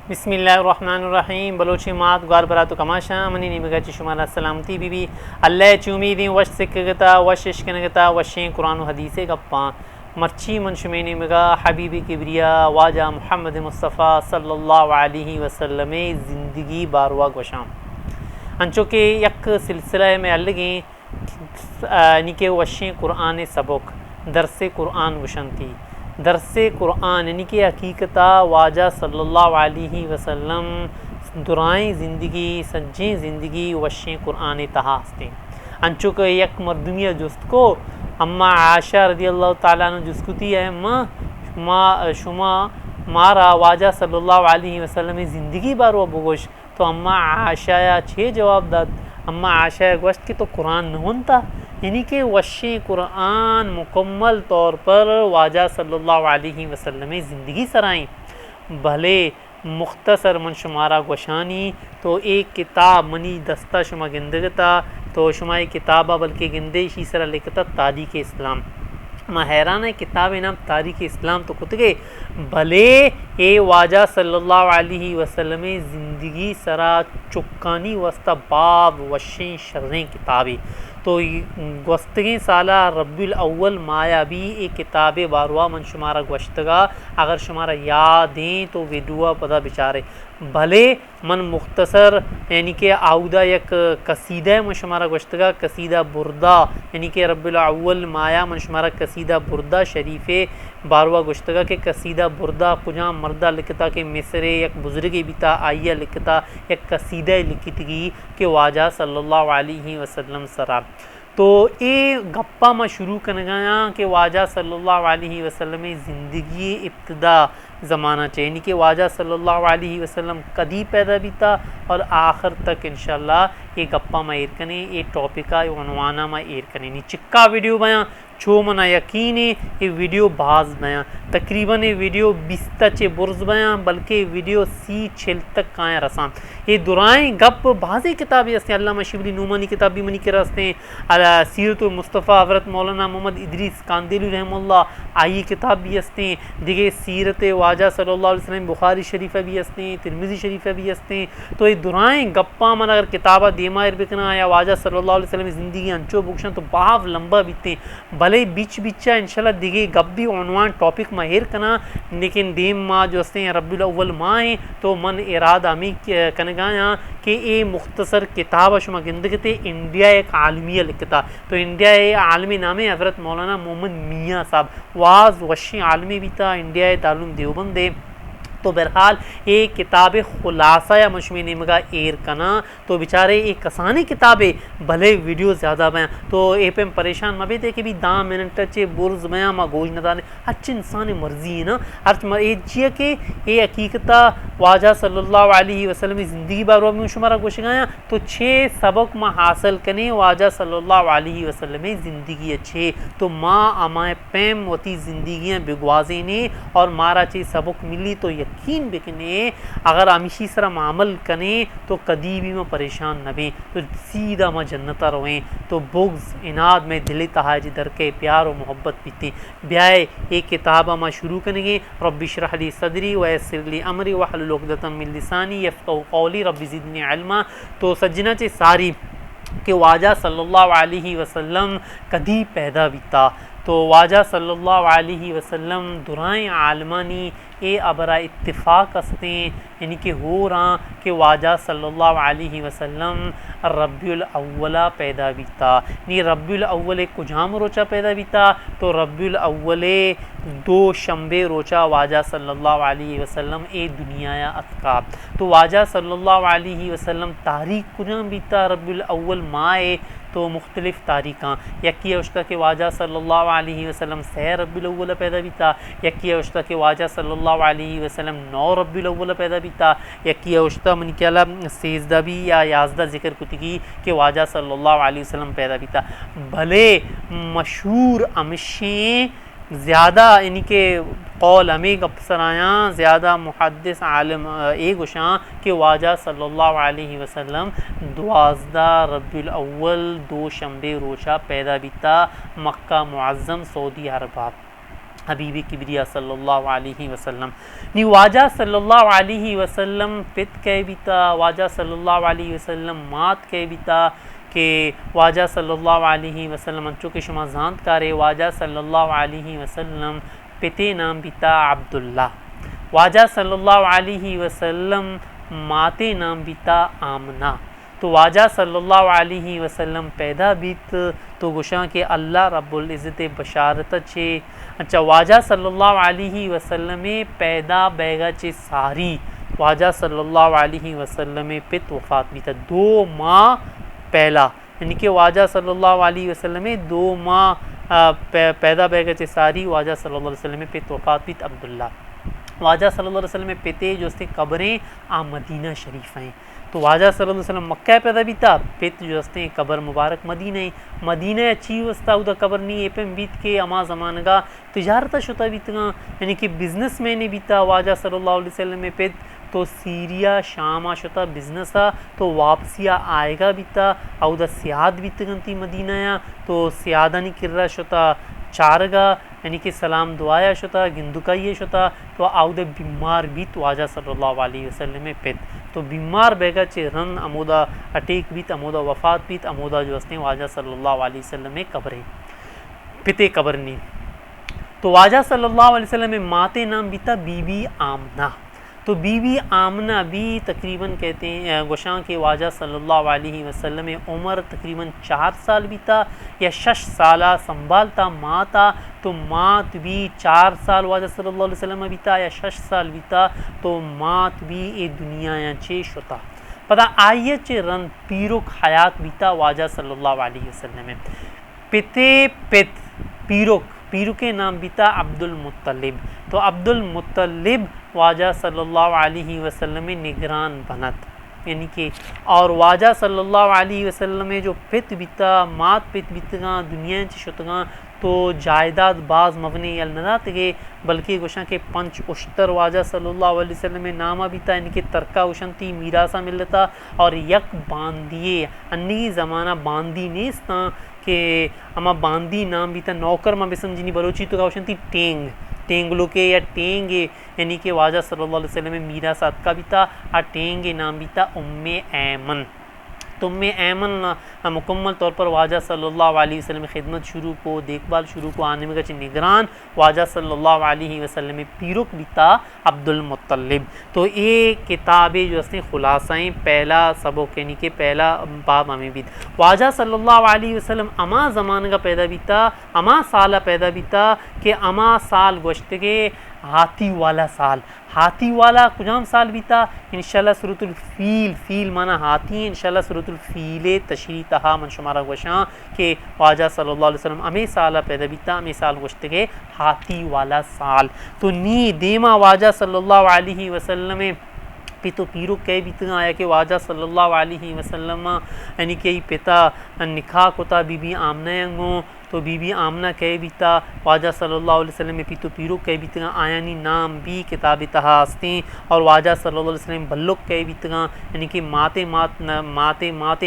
बिस्मिल्लाहिर्रहमानिर्रहीम बलोची मात ग्वार बरातु कमाशा मनी निमगाची शुमारा सलामती बीबी अल्लाह चुमीदी वश सिकगता वश इश्कनगता वशें कुरान हदीसे गप्पा मर्ची मनशुमे निमगा हबीबी किबरिया वाजा मुहम्मद मुस्तफ़ा सल्लल्लाहु अलैहि वसल्लम ज़िंदगी बारवा गोशाम अंचो के यक सिलसिला में अलगे निके वशें कुरान सबक दरस कुरान गुशंती दरस कुरान यानी कि हकीकता वाजा सल्लल्लाहु अलैहि वसल्लम दुराएं ज़िंदगी सज्जें ज़िंदगी वशें कुरान तहा हस्ते अंचो के यक मरदुमिया जुस्त को अम्मा आशा रदी अल्लाह ताला अन्हा जुस्कुती है शुमा मारा वाजा सल्लल्लाहु अलैहि वसल्लम ज़िंदगी बारो बगोश तो अम्मा आशा छे जवाब दाद अम्मा आशा गोश्त की तो कुरान न था यानी कि वशे कुरान मुकम्मल तौर पर वाजा सल्लल्लाहु अलैहि वसल्लम ज़िंदगी सराई भले मुख्तसर मन शुमारा गोशानी तो एक किताब मनी दस्ता शुमा गिंदगता तो शुमा किताबा बल्कि गिंदे इसी सरा लिखता तारीख़ इस्लाम मैं हैरान है किताब नाम तारीख़ इस्लाम तो खुद के भले ए वाजा सल्लल्लाहु अलैहि वसल्लम ज़िंदगी सरा चुक्कानी वस्ता बाब वशें शर्रें किताबें तो गस्तगे साला रब्बिल अव्वल माया भी एक किताब बारवा मन शुमारा गश्तगा अगर शुमारा याद दें तो विदुआ पदा बेचारे भले मन मुख्तसर यानी कि आउदा एक कसीदा मन शुमारा गश्तगा कसीदा बुरदा यानी कि रब्बिल अव्वल माया मन शुमारा कसीदा बुरदा शरीफ़े बारवा गश्तगा के कसीदा बुरदा पुजा मर्दा लिखता के मिसरे एक बुजुर्ग बिता आइया लिखता एक कसीदा लिखतगी के वाजा सल्लल्लाहु अलैहि वसल्लम सरा तो ये गप्पा में शुरू कर गया कि वाजा सल्लल्लाहु अलैहि वसल्लम ज़िंदगी इब्तिदा ज़माना चाहिए यानी कि वाजा सल्लल्लाहु अलैहि वसल्लम कदी पैदा भी था और आखिर तक इंशाल्लाह ये गप्पा में एर कने ये टॉपिका उनवाना में एर कने नी चिक्का वीडियो बयां छो मना यकीन है ये वीडियो बाज बयां तकरीबन ये वीडियो 20 चे बुर्ज बयां बल्कि वीडियो सी छिल तक काया रसां ये दुराएं गप बाज़ी किताबें हस्ते अल्लामा शिबली नूमानी किताब भी मनी के रस्ते सीरतुल मुस्तफ़ा हज़रत मौलाना मोहम्मद इदरीस कांदेली रहमतुल्लाह आई किताब भी हस्ते दिगे सीरत वाजा सल्लल्लाहु अलैहि वसल्लम बुखारी शरीफा भी हस्ते तिरमिज़ी शरीफा भी हस्ते तो ये दुराएं गप्पा मन अगर किताबा देमा बिकना या वाजा सल्लल्लाहु अलैहि वसल्लम ज़िंदगी अंचो बुक्शन तो बाव लंबा बीते भले बीच बीचा इंशाल्लाह दिगे गप भी उन्वान टॉपिक माहिर कना लेकिन देम माँ जो हस्ते रब्बिल अव्वल माँ है तो मन इरादा में कन गाया कि ये मुख्तसर किताब शुमा गिंदगते इंडिया एक आलमिया लिखता तो इंडिया ये आलमी नामे हज़रत मौलाना मोहम्मद मियाँ साहब वाज वशी आलमी भी था इंडिया दारुल देवबंद तो बहरहाल ये किताब खुलासा या मशमी निमगा एर कना तो बेचारे एक कसानी किताबें भले वीडियो ज़्यादा बयां तो ए पे परेशान मबे थे कि भी दाम मिनट चे बुर्ज बयां मा गोज न दाने अच्छी इंसान मर्जी है ना अर्च ये जिया के ये हकीकता वाजा सल्लल्लाहु अलैहि वसल्लम ज़िंदगी बारो में शुमारा गोश गया तो 6 सबक माँ हासिल कने वाजा सल्लल्लाहु अलैहि वसल्लम ज़िंदगी अच्छे तो माँ अमाए पैम वती ज़िंदगियाँ बिगवाजे ने और मारा चे सबक मिली तो यकीन बिकने अगर अमिशी सरा मामल कने तो कदी भी में परेशान न बे तो सीधा में जन्नता रोएं तो बुग्ज इनाद में दिली तहाज दर के प्यार और मोहब्बत पीती ब्याए एक किताबा में शुरू करेंगे रब्बि इश्रह ली सदरी व यस्सिर ली अमरी वहलुल उक़दतम मिन लिसानी यफ़क़हू क़ौली रब्बि ज़िदनी इल्मा तो सज्जना चे सारी के वाजा सल्लल्लाहु अलैहि वसल्लम कदी पैदा बीता तो वाजा सल्लल्लाहु अलैहि वसल्लम दुराएं आलमानी ए अबरा इत्तिफ़ाक़ हस्ते यानी कि हो रहा कि वाजा सल्लल्लाहु अलैहि वसल्लम रब्बिउल अव्वला पैदा बीता नी रब्बिउल अव्वल कुजाम रोचा पैदा बीता तो रब्बिउल अव्वल 2 शंबे रोचा वाजा सल्लल्लाहु अलैहि वसल्लम ए दुनिया अतका तो वाजा सल्लल्लाहु अलैहि वसल्लम तारीख कुजाम बीता रब्बिउल अव्वल माए तो मुख्तलिफ़ तारीख़ां यकी उश्ता के वाजा सल्लल्लाहु अलैहि वसल्लम सह रब्बिउल अव्वल पैदा बीता यकी उश्ता के वाजा सल्लल्लाहु अलैहि वसल्लम 9 रब्बिउल अव्वल पैदा बीता यकी उश्ता मन क्या सेजदा भी या याजदा जिक्र कुतगी के वाजा सल्लल्लाहु अलैहि वसल्लम पैदा बीता भले मशहूर अमशें ज़्यादा यानी कि कौल हमें गपसरायाँ ज़्यादा मुहद्दिस आलम ए गुशां के वाजा सल्लल्लाहु अलैहि वसल्लम 12 रब्बिउल अव्वल 2 शंबे रोशा पैदा बीता मक्का मुअज़्ज़म सऊदी अरब हबीबी किबरिया सल्लल्लाहु अलैहि वसल्लम नी वाजा सल्लल्लाहु अलैहि वसल्लम पित कह बीता वाजा सल्लल्लाहु अलैहि वसल्लम मात कह बीता कि वाजा सल्लल्लाहु अलैहि वसल्लम चूँकि शुमा जानत करे वाजा सल्लल्लाहु अलैहि वसल्लम पिते नाम बीता अब्दुल्ला वाजा सल्लल्लाहु अलैहि वसल्लम माते नाम बीता आमना तो वाजा सल्लल्लाहु अलैहि वसल्लम पैदा बीत तो गुशा के अल्लाह रब्बुल इज़्ज़त बशारत छे अच्छा वाजा सल्लल्लाहु अलैहि वसल्लम पैदा बैगा चे सारी वाजा सल्लल्लाहु अलैहि वसल्लम पित वफात बीता 2 माह पहला यानी कि वाजा सल्लल्लाहु अलैहि वसल्लम 2 माह पैदा बैगा चे सारी वाजा सल्लल्लाहु अलैहि वसल्लम पित वफात बीत अब्दुल्ला वाजा सल्लल्लाहु अलैहि वसल्लम पिते जो से कब्रें आ मदीना शरीफ हैं तो वाजा सल्लल्लाहु अलैहि वसल्लम मक्का पैदा बीता पित जो हस्ते कब्र मुबारक मदीना अच्छी वस्ता उदा कब्र नहीं एपम बीत के अमा ज़मान का तिजारत शुता बीतगा यानी कि बिजनेस मैंने बीता वाजा सल्लल्लाहु अलैहि वसल्लम में पित तो सीरिया शाम शुता बिजनेस तो वापसिया आएगा बीता उदा सियाद बीतगंती मदीना तो सियादानी किर्रा शुता चारगा यानी कि सलाम दुआया शुता गिंदुकाइए शुता तो आउद बीमार बीत वाजा सल्लल्लाहु अलैहि वसल्लम में पित तो बीमार बेगा चे रन अमोदा अटेक बीत अमोदा वफात बीत अमोदा जो हस्ते वाजा सल्लल्लाहु अलैहि वसल्लम में कब्रें पिते कब्रनी तो वाजा सल्लल्लाहु अलैहि वसल्लम में माते नाम बीता बीबी आमना तो बीबी आमना भी तकरीबन कहते हैं गोशां के वाजा सल्लल्लाहु अलैहि वसल्लम में उम्र तकरीबन 4 साल बीता या 6 साल संभालता माता तो मात भी 4 साल वाजा सल्लल्लाहु अलैहि वसल्लम बीता या 6 साल बीता तो मात भी ए दुनिया या चे शुता पता आइए चे रन पीरुक हयात बीता वाजा सल्लल्लाहु अलैहि वसल्लम में पिते पित पीरू के नाम बीता अब्दुल मुत्तलिब तो अब्दुल मुत्तलिब वाजा सल्लल्लाहु अलैहि वसल्लम में निगरान बनत यानी कि और वाजा सल्लल्लाहु अलैहि वसल्लम में जो पित बीता मात पित बीतगा दुनिया शुतगा तो जायदाद बाज मबनी अलनदात के बल्कि गुशा के 5 उश्तर वाजा सल्लल्लाहु अलैहि वसल्लम में नामा बीता यानी कि तरका उशंती मीरासा मिलता और यक बांदिए अन्नी ज़माना बांदी नेस्ता के अमा बांदी नाम बीता नौकर मा बिसम जिनी बलोची तो उशंती टेंगलो के या टेंगे यानी कि वाजा सल्लल्लाहु अलैहि वसल्लम में मीरा सात का बीता आ टेंगे नाम बीता उम्मे ऐमन तो उम्मे ऐमन मुकम्मल तौर पर वाजा सल्लल्लाहु अलैहि वसल्लम में खिदमत शुरू को देखभाल शुरू को आने में गच निगरान वाजा सल्लल्लाहु अलैहि वसल्लम में पीरुक बीता अब्दुल मुत्तलिब तो ये किताबें जो हस्ते खुलासाएँ पहला सबक यानी कि पहला बाब हमें बीत वाजा सल्लल्लाहु अलैहि वसल्लम अमा ज़मान का पैदा बीता अमा साल पैदा बीता कि अमा साल गोश्त के हाथी वाला कुजाम साल बीता इंशाल्लाह सूरतुल फील माना हाथी इंशाल्लाह सूरतुल फीले तशरी तहा मनशुमारा गोशा के वाजा सल्लल्लाहु अलैहि वसल्लम अमे साल पैदा बीता अमे साल गोश्त के हाथी वाला साल तो नी देमा वाजा सल्लल्लाहु अलैहि वसल्लम पितो पीरो कह बीतगा आया कि वाजा सल्लल्लाहु अलैहि वसल्लम यानी कि पिता निकाह कोता बीबी आमना यंगो तो बीबी आमना कह बीता वाजा सल्लल्लाहु अलैहि वसल्लम में पितो पीरो कह बीतगा आयानी नाम भी किताब तहा हस्ते और वाजा सल्लल्लाहु अलैहि वसल्लम बल्लुक कह बीतगा यानी कि माते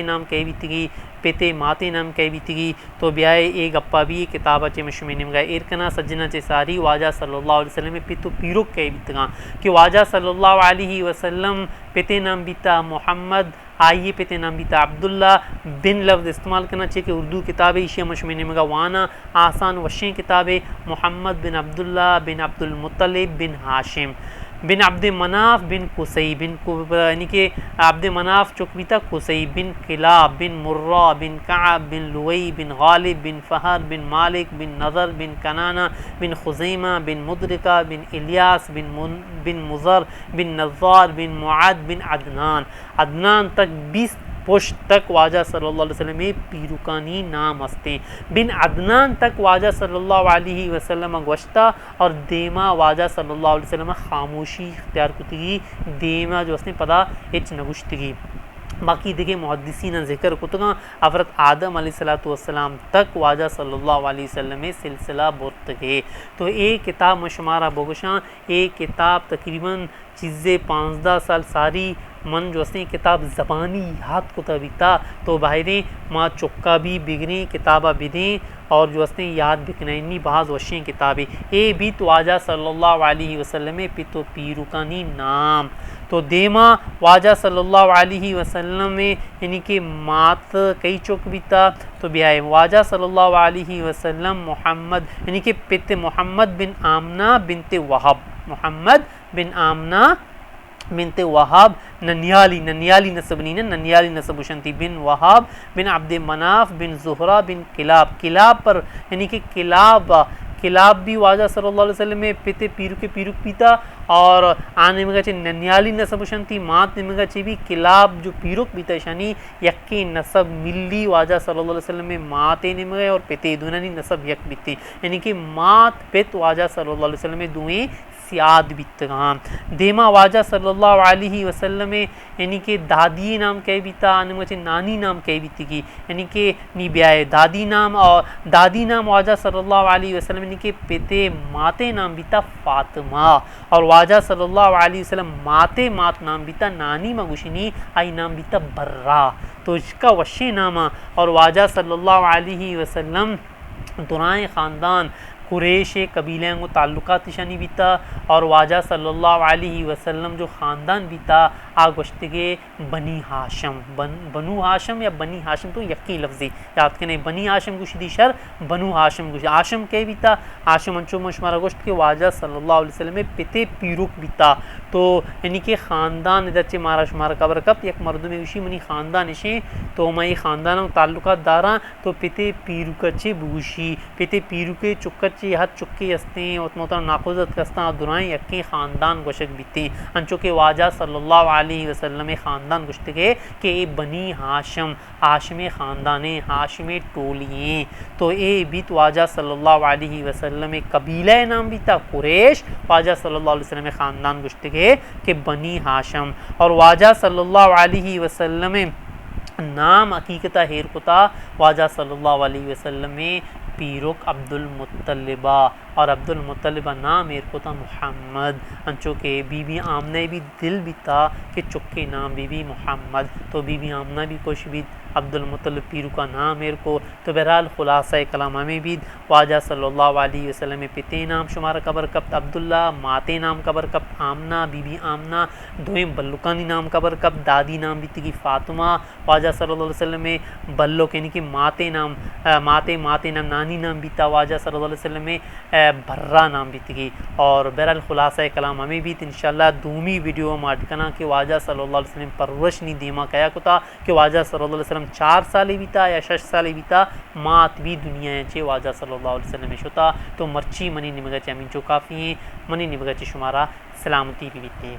नाम कह बीतगी पिते माते नाम कह बीतगी तो ब्याए एक गप्पा भी किताब चे मशमे निमगा इरकना सज्जना चे सारी वाजा सल्लल्लाहु अलैहि वसल्लम में पितो पीरो कह बीतगा कि वाजा सल्लल्लाहु अलैहि वसल्लम पिते नाम बीता मोहम्मद आइए पिते नाम बीता अब्दुल्ला बिन लफ्ज़ इस्तेमाल करना चाहिए कि उर्दू किताबें इशिया मशमे मगा वाना आसान वशें किताबें मोहम्मद बिन अब्दुल्ला बिन अब्दुल मुत्तलिब बिन हाशिम बिन अब्द मनाफ बिन कुसई बिन यानी कि अब्द मनाफ चुकबीता कुसई बिन किलाब बिन मुर्रा बिन काब बिन लुई बिन गालिब बिन फ़हर बिन मालिक बिन नज़र बिन कनाना बिन खुज़ैमा बिन मुद्रिका बिन इलियास बिन मुज़र बिन नज़ार बिन मुआद बिन अदनान तक 20 पुष्ट तक वाजा सल्लल्लाहु अलैहि वसल्लम में पीरुकानी नाम हस्ते बिन अदनान तक वाजा सल्लल्लाहु अलैहि वसल्लम गोश्ता और देमा वाजा सल्लल्लाहु अलैहि वसल्लम खामोशी इख्तियार कुतगी देमा जो हस्ते पदा इच नगुश्तगी बाकी देखिए मुहद्दिसीन ज़िक्र कुतगा हज़रत आदम अलैहिस्सलाम तक वाजा सल्लल्लाहु अलैहि वसल्लम में सिलसिला बुरतगे तो एक किताब मशमारा बोगशां एक किताब तकरीबन चीज़ें 15 साल सारी मन जो असली किताब ज़बानी याद को तबिता तो बाहरी माँ चुक्का भी बिगनी किताबा बिधी और जो असली याद बिकनैनी बाज़ वशी किताबें ए भी तो वाजा सल्लल्लाहु अलैहि वसल्लम पितो पीरुकानी नाम तो देमा वाजा सल्लल्लाहु अलैहि वसल्लम में यानी कि मात कई चौक बीता तो ब्याह वाजा सल्लल्लाहु अलैहि वसल्लम मोहम्मद यानी कि पिते मोहम्मद बिन आमना बिनते वहाब मोहम्मद बिन आमना बिनते वहाब ननियाली नसबनी ने ननियाली नसबुशंती बिन वहाब बिन अब्द मनाफ बिन ज़ुहरा बिन किलाब पर यानी कि किलाब भी वाजा सल्लल्लाहु अलैहि वसल्लम में पिते पीरुक पीता और आने में गचे ननियाली नसबुशन थी मात में गचे भी किलाब जो पीरुक पीता शानी यक्की नसब मिल्ली वाजा सल्लल्लाहु अलैहि वसल्लम में माते ने में और पिते दुनानी नसब यक बीती यानी कि मात पित वाजा सल्लल्लाहु अलैहि वसल्लम में दुएं सियाद बितगाम देमा वाजा सल्लल्लाहु अलैहि वसल्लम यानी कि दादी नाम कह बीता आने में नानी नाम कह बीती की यानी कि नी ब्याह दादी नाम वाजा सल्लल्लाहु अलैहि वसल्लम यानी कि पिते माते नाम बीता फातिमा और वाजा सल्लल्लाहु अलैहि वसल्लम मात नाम बीता नानी मगुशिनी आई नाम बीता बर्रा तो इसका वशी नामा और वाजा सल्लल्लाहु अलैहि वसल्लम दुराए ख़ानदान कुरैश कबीले को ताल्लुकात निशानी बीता और वाजा सल्लल्लाहु अलैहि वसल्लम जो ख़ानदान बीता आगोश्त के बनी हाशम या बनी हाशम तो यकी लफ्ज़ी याद के नहीं बनी हाशम गुशी शर बनु हाशम गुशी आशम के बीता आशम अंचो मशमारा गोश्त के वाजा सल्लल्लाहु अलैहि वसल्लम में पिते पीरुक बीता तो यानी कि ख़ानदान इधर से मारा शुमारा कबर कब एक मर्द में उसी मनी ख़ानदान इसे तो मैं ख़ानदान ताल्लुकात दारा तो पिते पीरुकचे बूशी पिते पीरुके चुक्कचे हद चुक्के हस्ते और मोहतरम नाखुजत कस्ता दुराएं यक्के ख़ानदान गोशक बीते अंचो के वाजा सल्लल्लाहु अलैहि वसल्लम ख़ानदान गुश्तगे के बनी हाशम ख़ानदान हाशम टोलिए तो ए बीत वाजा सल्लल्लाहु अलैहि वसल्लम कबीला नाम बीता कुरैश वाजा सल्लल्लाहु अलैहि वसल्लम ख़ानदान गुश्तगे के बनी हाशम और वाजा सल्लल्लाहु अलैहि वसल्लम नाम हकीकता हेर कुता वाजा सल्लल्लाहु अलैहि वसल्लम पीरुक अब्दुल मुत्तलिबा और अब्दुल मुत्तलिबा नाम एरको था मोहम्मद अंचो के बीबी आमना भी दिल भी था कि चुक्के नाम बीबी मोहम्मद तो बीबी आमना भी कुछ भी अब्दुल मुत्तलिब पीरू का नाम मेरे को तो बहरहाल खुलासा कलाम में भी वाजा सल्लल्लाहु अलैहि वसल्लम पिते नाम शुमार कबर कब अब्दुल्ला माते नाम कबर कब आमना बीबी आमना दोएं बल्लुकानी नाम कबर कब दादी नाम बीती की फातिमा वाजा सल्लल्लाहु अलैहि वसल्लम में बल्लुक यानी कि माते नाम नानी नाम बीता वाजा सल्लल्लाहु अलैहि वसल्लम में बर्रा नाम बीती की और बहरहाल खुलासा कलाम में भी इंशाल्लाह दूमी वीडियो माटकना कि वाजा सल्लल्लाहु अलैहि वसल्लम परवरिश नी दीमा कया कुता कि वाजा सल्लल्लाहु अलैहि वसल्लम 4 साल बीता या 6 साल बीता मात भी दुनिया चे वाजा सल्लल्लाहु अलैहि वसल्लम शुता तो मर्ची मनी निमगा चे अमीन जो काफ़ी मनी निमगा चे शुमारा सलामती भी बीती